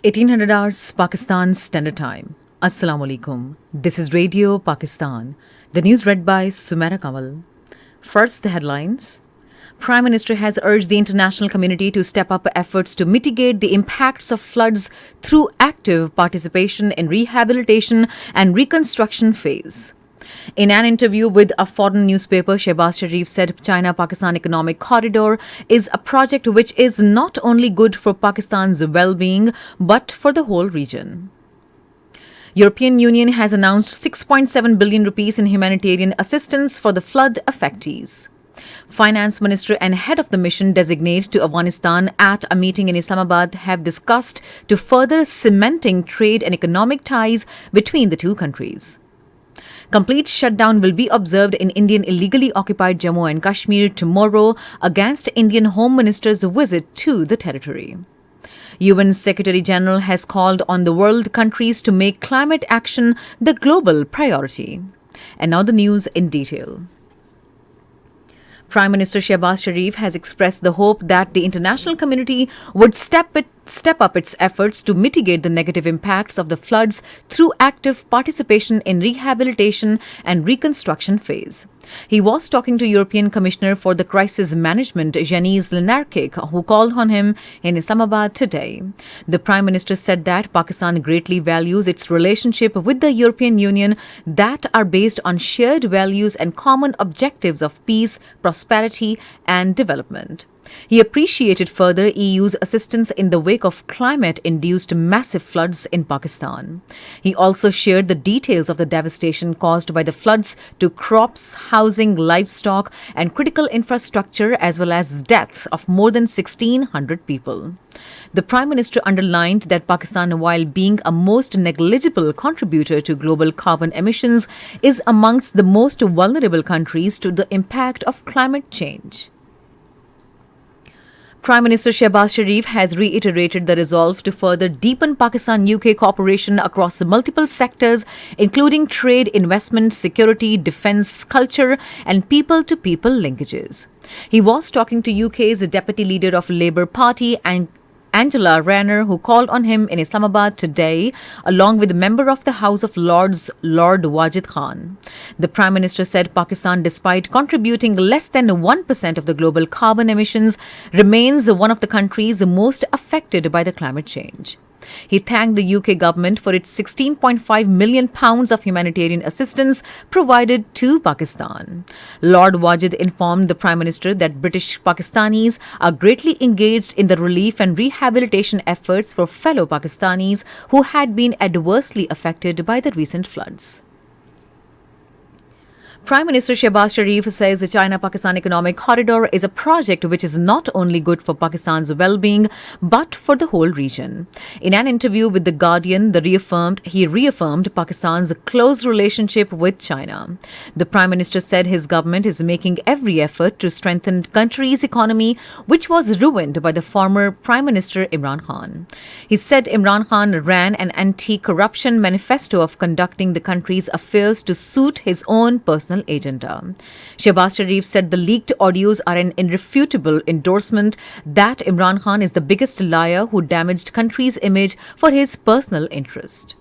1800 hours Pakistan Standard Time. Assalamu alaikum. This is Radio Pakistan. The news read by Sumaira Kamal. First, the headlines. Prime Minister has urged the international community to step up efforts to mitigate the impacts of floods through active participation in rehabilitation and reconstruction phase. In an interview with a foreign newspaper, Sharif said China-Pakistan Economic Corridor is a project which is not only good for Pakistan's well-being but for the whole region. European Union has announced 6.7 billion rupees in humanitarian assistance for the flood affectees. Finance Minister and head of the mission designate to Afghanistan at a meeting in Islamabad have discussed to further cementing trade and economic ties between the two countries. Complete shutdown will be observed in Indian illegally occupied Jammu and Kashmir tomorrow against Indian Home Minister's visit to the territory. UN Secretary General has called on the world countries to make climate action the global priority. And now the news in detail. Prime Minister Sharif has expressed the hope that the international community would step up its efforts to mitigate the negative impacts of the floods through active participation in rehabilitation and reconstruction phase. He was talking to European Commissioner for the Crisis Management, Yanis Lenarčič, who called on him in Islamabad today. The Prime Minister said that Pakistan greatly values its relationship with the European Union that are based on shared values and common objectives of peace, prosperity and development. He appreciated further EU's assistance in the wake of climate-induced massive floods in Pakistan. He also shared the details of the devastation caused by the floods to crops, housing, livestock and critical infrastructure, as well as deaths of more than 1,600 people. The Prime Minister underlined that Pakistan, while being a most negligible contributor to global carbon emissions, is amongst the most vulnerable countries to the impact of climate change. Prime Minister Sharif has reiterated the resolve to further deepen Pakistan-UK cooperation across multiple sectors, including trade, investment, security, defence, culture and people-to-people linkages. He was talking to UK's Deputy Leader of Labour Party and Angela Rayner, who called on him in Islamabad today, along with member of the House of Lords, Lord Wajid Khan. The Prime Minister said Pakistan, despite contributing less than 1% of the global carbon emissions, remains one of the countries most affected by the climate change. He thanked the UK government for its £16.5 million of humanitarian assistance provided to Pakistan. Lord Wajid informed the Prime Minister that British Pakistanis are greatly engaged in the relief and rehabilitation efforts for fellow Pakistanis who had been adversely affected by the recent floods. Prime Minister Sharif says the China-Pakistan Economic Corridor is a project which is not only good for Pakistan's well-being but for the whole region. In an interview with The Guardian, he reaffirmed Pakistan's close relationship with China. The Prime Minister said his government is making every effort to strengthen the country's economy, which was ruined by the former Prime Minister Imran Khan. He said Imran Khan ran an anti-corruption manifesto of conducting the country's affairs to suit his own personal agenda. Sharif said the leaked audios are an irrefutable endorsement that Imran Khan is the biggest liar who damaged country's image for his personal interest.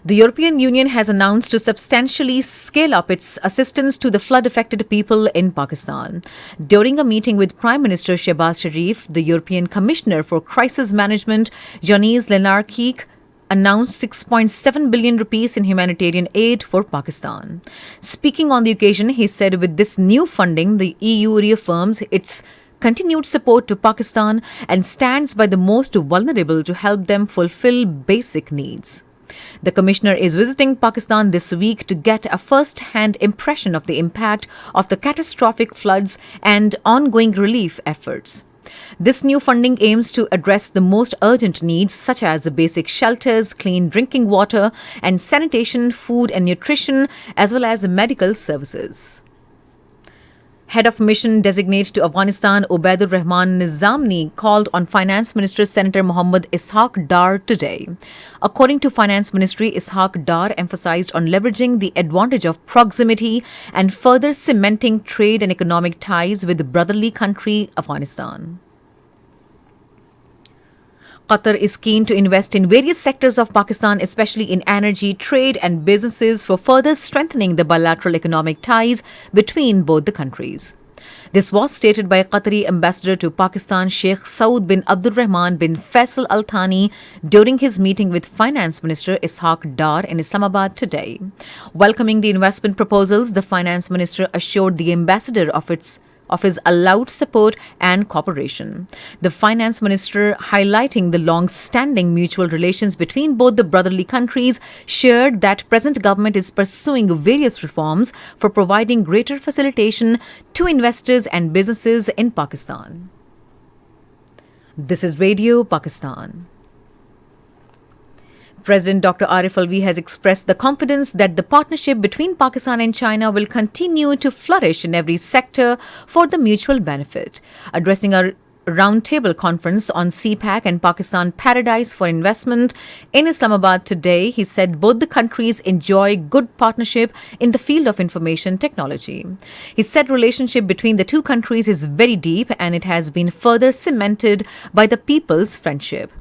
The European Union has announced to substantially scale up its assistance to the flood-affected people in Pakistan. During a meeting with Prime Minister Sharif, the European Commissioner for Crisis Management, Yanis Lenarčič, announced 6.7 billion rupees in humanitarian aid for Pakistan. Speaking on the occasion, he said with this new funding, the EU reaffirms its continued support to Pakistan and stands by the most vulnerable to help them fulfill basic needs. The Commissioner is visiting Pakistan this week to get a first-hand impression of the impact of the catastrophic floods and ongoing relief efforts. This new funding aims to address the most urgent needs such as basic shelters, clean drinking water and sanitation, food and nutrition, as well as medical services. Head of Mission Designate to Afghanistan, Rahman Nizamni, called on Finance Minister Senator Mohammad Ishaq Dar today. According to Finance Ministry, Ishaq Dar emphasized on leveraging the advantage of proximity and further cementing trade and economic ties with the brotherly country, Afghanistan. Qatar is keen to invest in various sectors of Pakistan, especially in energy, trade, and businesses, for further strengthening the bilateral economic ties between both the countries. This was stated by Qatari ambassador to Pakistan Sheikh Saud bin Abdul Rahman bin Faisal Al Thani during his meeting with Finance Minister Ishaq Dar in Islamabad today. Welcoming the investment proposals, the Finance Minister assured the ambassador of his allowed support and cooperation. The Finance Minister, highlighting the long-standing mutual relations between both the brotherly countries, shared that present government is pursuing various reforms for providing greater facilitation to investors and businesses in Pakistan. This is Radio Pakistan. President Dr. Arif Alvi has expressed the confidence that the partnership between Pakistan and China will continue to flourish in every sector for the mutual benefit. Addressing a roundtable conference on CPAC and Pakistan Paradise for Investment in Islamabad today, he said both the countries enjoy good partnership in the field of information technology. He said relationship between the two countries is very deep and it has been further cemented by the people's friendship.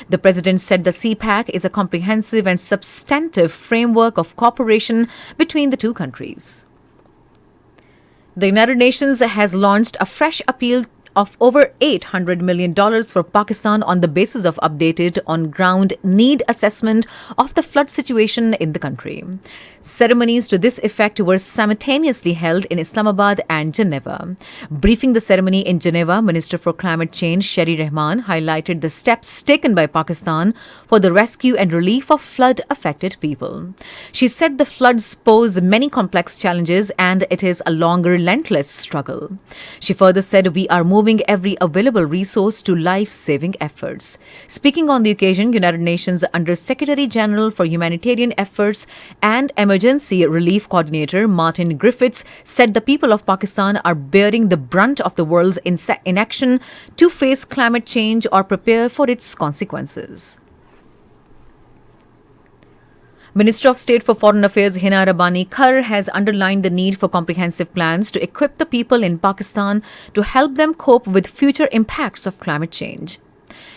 The President said the CPAC is a comprehensive and substantive framework of cooperation between the two countries. The United Nations has launched a fresh appeal of over $800 million for Pakistan on the basis of updated on-ground need assessment of the flood situation in the country. Ceremonies to this effect were simultaneously held in Islamabad and Geneva. Briefing the ceremony in Geneva, Minister for Climate Change Sharif Rahman highlighted the steps taken by Pakistan for the rescue and relief of flood-affected people. She said the floods pose many complex challenges and it is a long, relentless struggle. She further said we are moving every available resource to life-saving efforts. Speaking on the occasion, United Nations Under-Secretary General for Humanitarian Efforts and Emergency Relief Coordinator Martin Griffiths said the people of Pakistan are bearing the brunt of the world's inaction to face climate change or prepare for its consequences. Minister of State for Foreign Affairs Hina Rabbani Khar has underlined the need for comprehensive plans to equip the people in Pakistan to help them cope with future impacts of climate change.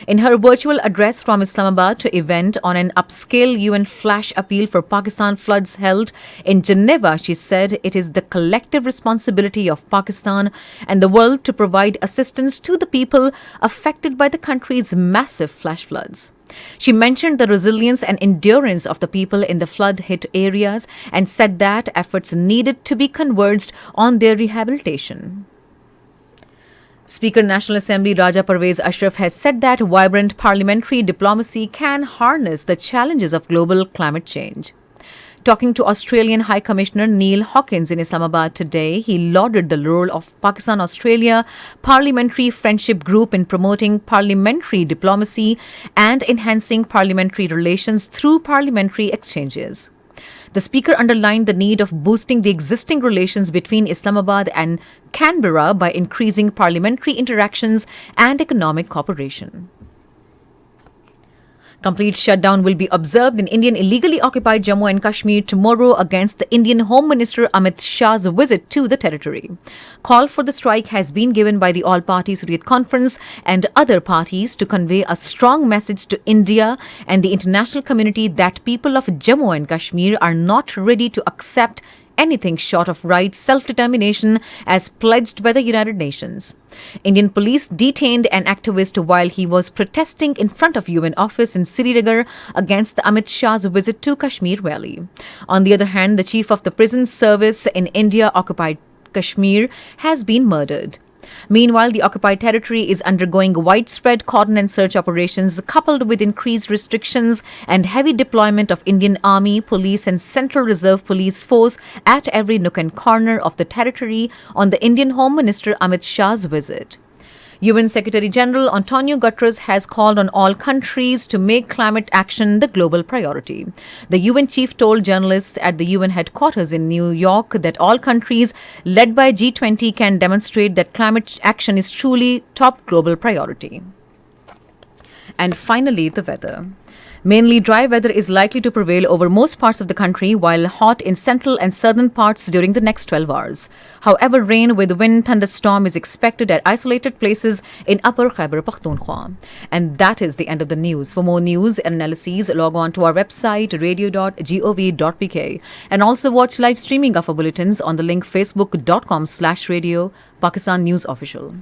In her virtual address from Islamabad to event on an upscale UN flash appeal for Pakistan floods held in Geneva, she said it is the collective responsibility of Pakistan and the world to provide assistance to the people affected by the country's massive flash floods. She mentioned the resilience and endurance of the people in the flood-hit areas and said that efforts needed to be converged on their rehabilitation. Speaker National Assembly Raja Parvez Ashraf has said that vibrant parliamentary diplomacy can harness the challenges of global climate change. Talking to Australian High Commissioner Neil Hawkins in Islamabad today, he lauded the role of Pakistan-Australia Parliamentary Friendship Group in promoting parliamentary diplomacy and enhancing parliamentary relations through parliamentary exchanges. The Speaker underlined the need of boosting the existing relations between Islamabad and Canberra by increasing parliamentary interactions and economic cooperation. Complete shutdown will be observed in Indian illegally occupied Jammu and Kashmir tomorrow against the Indian Home Minister Amit Shah's visit to the territory. Call for the strike has been given by the All-Party Hurriyat Conference and other parties to convey a strong message to India and the international community that people of Jammu and Kashmir are not ready to accept anything short of right self-determination as pledged by the United Nations. Indian police detained an activist while he was protesting in front of UN office in Srinagar against the Amit Shah's visit to Kashmir Valley. On the other hand, the chief of the prison service in India-occupied Kashmir has been murdered. Meanwhile, the occupied territory is undergoing widespread cordon and search operations coupled with increased restrictions and heavy deployment of Indian Army, Police and Central Reserve Police Force at every nook and corner of the territory on the Indian Home Minister Amit Shah's visit. UN Secretary General Antonio Guterres has called on all countries to make climate action the global priority. The UN chief told journalists at the UN headquarters in New York that all countries led by G20 can demonstrate that climate action is truly top global priority. And finally, the weather. Mainly dry weather is likely to prevail over most parts of the country, while hot in central and southern parts during the next 12 hours. However, rain with wind thunderstorm is expected at isolated places in Upper Khyber Pakhtunkhwa. And that is the end of the news. For more news and analyses, log on to our website radio.gov.pk and also watch live streaming of our bulletins on the link facebook.com/radio Pakistan News Official.